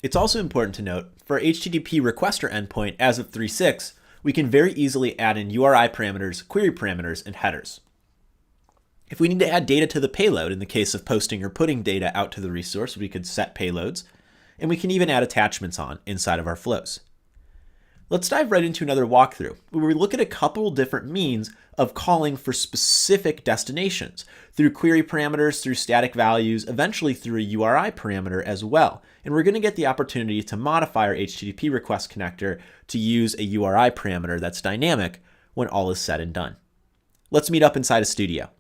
It's also important to note, for our HTTP requester endpoint as of 3.6, we can very easily add in URI parameters, query parameters, and headers. If we need to add data to the payload, in the case of posting or putting data out to the resource, we could set payloads, and we can even add attachments on inside of our flows. Let's dive right into another walkthrough, where we look at a couple different means of calling for specific destinations, through query parameters, through static values, eventually through a URI parameter as well. And we're going to get the opportunity to modify our HTTP request connector to use a URI parameter that's dynamic when all is said and done. Let's meet up inside a studio.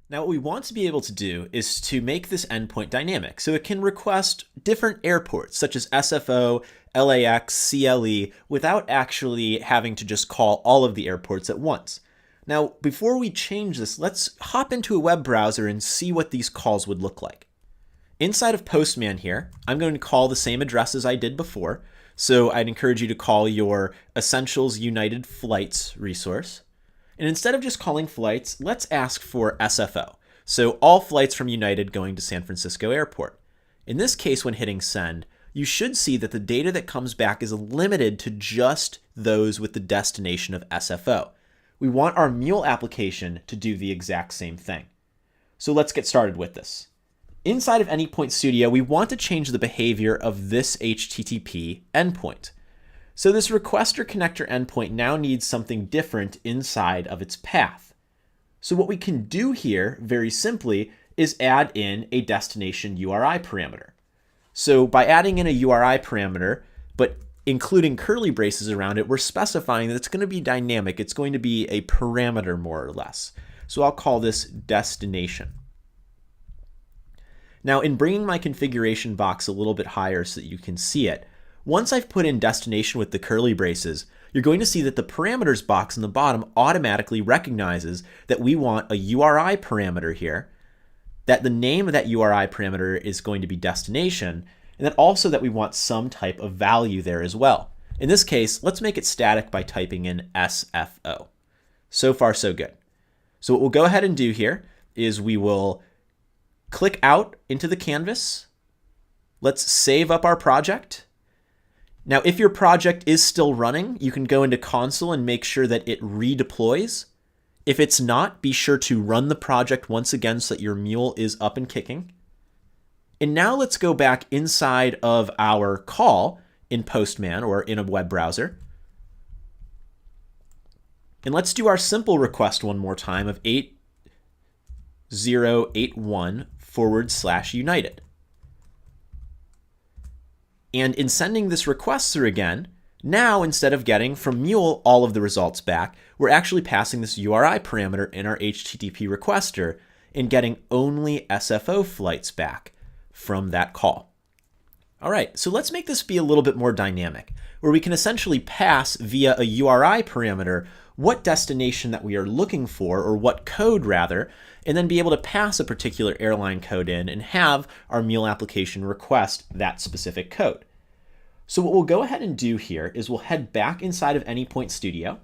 Now, what we want to be able to do is to make this endpoint dynamic, so it can request different airports such as SFO, LAX, CLE, without actually having to just call all of the airports at once. Now, before we change this, let's hop into a web browser and see what these calls would look like. Inside of Postman here, I'm going to call the same address as I did before, so I'd encourage you to call your Essentials United Flights resource. And instead of just calling flights, let's ask for SFO. So all flights from United going to San Francisco Airport. In this case, when hitting send, you should see that the data that comes back is limited to just those with the destination of SFO. We want our Mule application to do the exact same thing. So let's get started with this. Inside of Anypoint Studio, we want to change the behavior of this HTTP endpoint. So this requester connector endpoint now needs something different inside of its path. So what we can do here, very simply, is add in a destination URI parameter. So by adding in a URI parameter, but including curly braces around it, we're specifying that it's going to be dynamic. It's going to be a parameter, more or less. So I'll call this destination. Now, in bringing my configuration box a little bit higher so that you can see it, once I've put in destination with the curly braces, you're going to see that the parameters box in the bottom automatically recognizes that we want a URI parameter here, that the name of that URI parameter is going to be destination, and then also that we want some type of value there as well. In this case, let's make it static by typing in SFO. So far, so good. So what we'll go ahead and do here is we will click out into the canvas. Let's save up our project. Now, if your project is still running, you can go into console and make sure that it redeploys. If it's not, be sure to run the project once again so that your mule is up and kicking. And now let's go back inside of our call in Postman or in a web browser. And let's do our simple request one more time of 8081/United. And in sending this request through again, now instead of getting from Mule all of the results back, we're actually passing this URI parameter in our HTTP requester and getting only SFO flights back from that call. All right, so let's make this be a little bit more dynamic, where we can essentially pass via a URI parameter what destination that we are looking for, or what code rather, and then be able to pass a particular airline code in and have our Mule application request that specific code. So what we'll go ahead and do here is we'll head back inside of Anypoint Studio.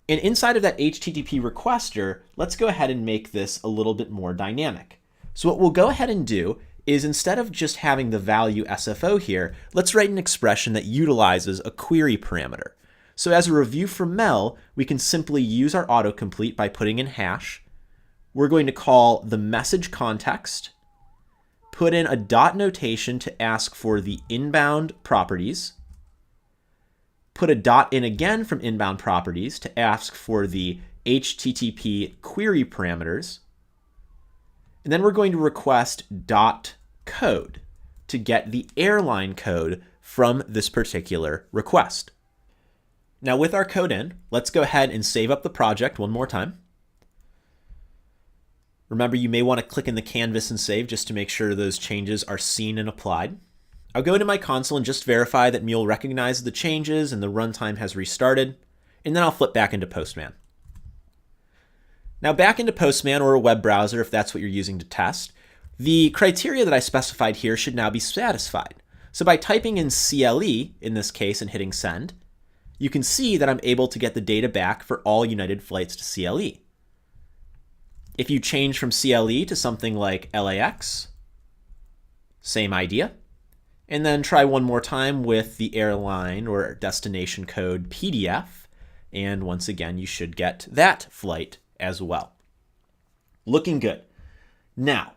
And inside of that HTTP requester, let's go ahead and make this a little bit more dynamic. So what we'll go ahead and do is, instead of just having the value SFO here, let's write an expression that utilizes a query parameter. So as a review from Mel, we can simply use our autocomplete by putting in hash. We're going to call the message context, put in a dot notation to ask for the inbound properties, put a dot in again from inbound properties to ask for the HTTP query parameters, and then we're going to request dot code to get the airline code from this particular request. Now with our code in, let's go ahead and save up the project one more time. Remember, you may want to click in the canvas and save just to make sure those changes are seen and applied. I'll go into my console and just verify that Mule recognizes the changes and the runtime has restarted, and then I'll flip back into Postman. Now back into Postman or a web browser, if that's what you're using to test, the criteria that I specified here should now be satisfied. So by typing in CLE in this case and hitting send, you can see that I'm able to get the data back for all United flights to CLE. If you change from CLE to something like LAX, same idea. And then try one more time with the airline or destination code PDF. And once again, you should get that flight as well. Looking good. Now,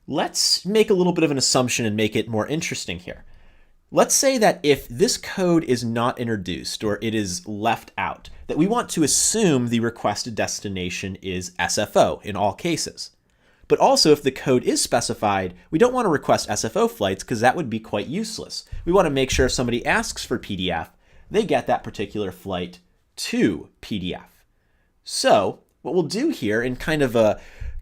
let's make a little bit of an assumption and make it more interesting here. Let's say that if this code is not introduced or it is left out, that we want to assume the requested destination is SFO in all cases. But also, if the code is specified, we don't want to request SFO flights because that would be quite useless. We want to make sure if somebody asks for PDF, they get that particular flight to PDF. So what we'll do here in kind of an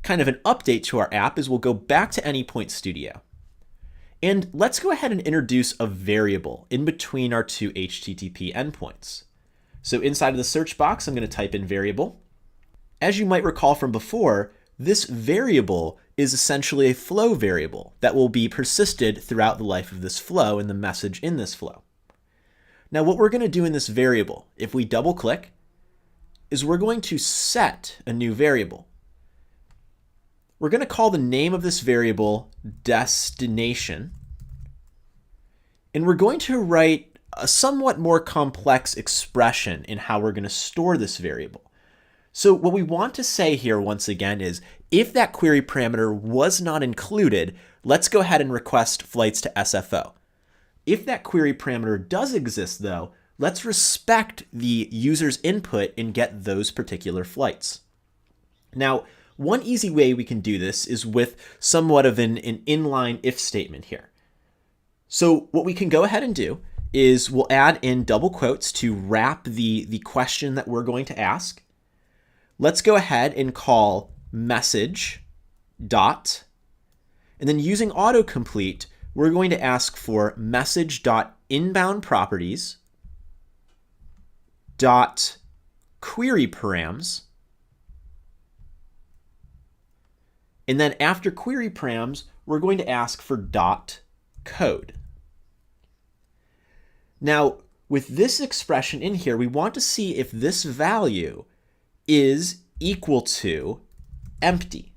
update to our app is we'll go back to Anypoint Studio. And let's go ahead and introduce a variable in between our two HTTP endpoints. So inside of the search box, I'm going to type in variable. As you might recall from before, this variable is essentially a flow variable that will be persisted throughout the life of this flow and the message in this flow. Now what we're going to do in this variable, if we double click, is we're going to set a new variable. We're going to call the name of this variable destination, and we're going to write a somewhat more complex expression in how we're going to store this variable. So what we want to say here once again is if that query parameter was not included, let's go ahead and request flights to SFO. If that query parameter does exist though, let's respect the user's input and get those particular flights. Now, one easy way we can do this is with somewhat of an inline if statement here. So what we can go ahead and do is we'll add in double quotes to wrap the question that we're going to ask. Let's go ahead and call message dot, and then using autocomplete, we're going to ask for message dot inbound properties dot query params. And then after query params, we're going to ask for dot code. Now, with this expression in here, we want to see if this value is equal to empty.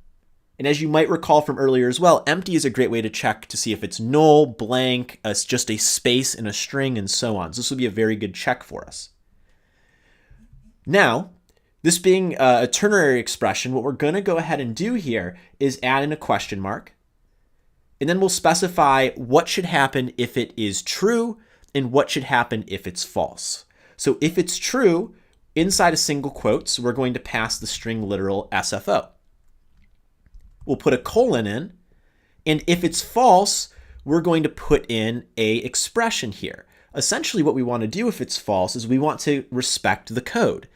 And as you might recall from earlier as well, empty is a great way to check to see if it's null, blank, it's just a space in a string, and so on. So this will be a very good check for us. Now, this being a ternary expression, what we're going to go ahead and do here is add in a question mark. And then we'll specify what should happen if it is true and what should happen if it's false. So if it's true, inside of single quotes, we're going to pass the string literal SFO. We'll put a colon in. And if it's false, we're going to put in a expression here. Essentially what we want to do if it's false is we want to respect the code.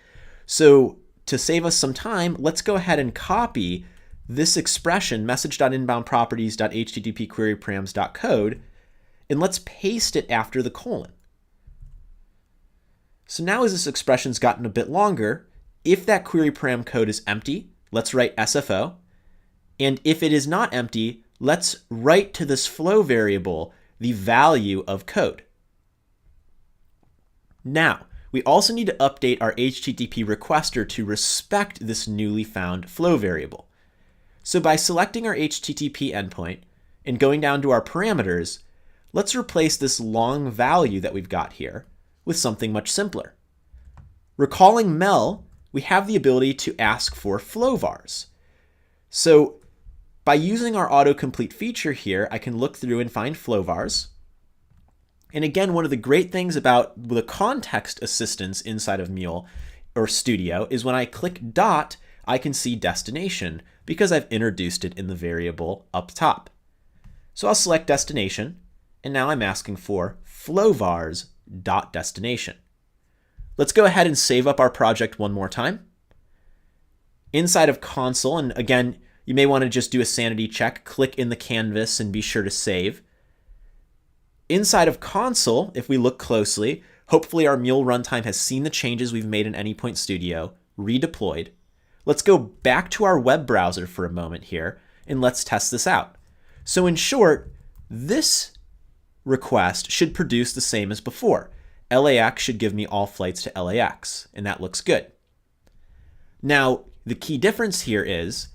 So to save us some time, let's go ahead and copy this expression, message.inboundproperties.http_queryparams.code, and let's paste it after the colon. So now as this expression's gotten a bit longer, if that query param code is empty, let's write SFO. And if it is not empty, let's write to this flow variable the value of code. Now, we also need to update our HTTP requester to respect this newly found flow variable. So by selecting our HTTP endpoint and going down to our parameters, let's replace this long value that we've got here with something much simpler. Recalling Mel, we have the ability to ask for flow vars. So by using our autocomplete feature here, I can look through and find flow vars. And again, one of the great things about the context assistance inside of Mule or Studio is when I click dot, I can see destination because I've introduced it in the variable up top. So I'll select destination, and now I'm asking for flowvars.destination. Let's go ahead and save up our project one more time. Inside of console, and again, you may want to just do a sanity check, click in the canvas and be sure to save. Inside of console, if we look closely, hopefully our Mule runtime has seen the changes we've made in Anypoint Studio, redeployed. Let's go back to our web browser for a moment here, and let's test this out. So in short, this request should produce the same as before. LAX should give me all flights to LAX, and that looks good. Now, the key difference here is,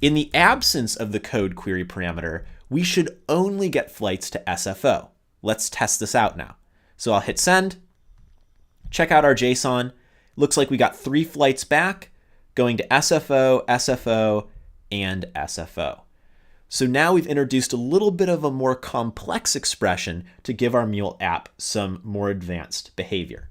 in the absence of the code query parameter, we should only get flights to SFO. Let's test this out now. So I'll hit send, check out our JSON. Looks like we got 3 flights back, going to SFO, SFO, and SFO. So now we've introduced a little bit of a more complex expression to give our Mule app some more advanced behavior.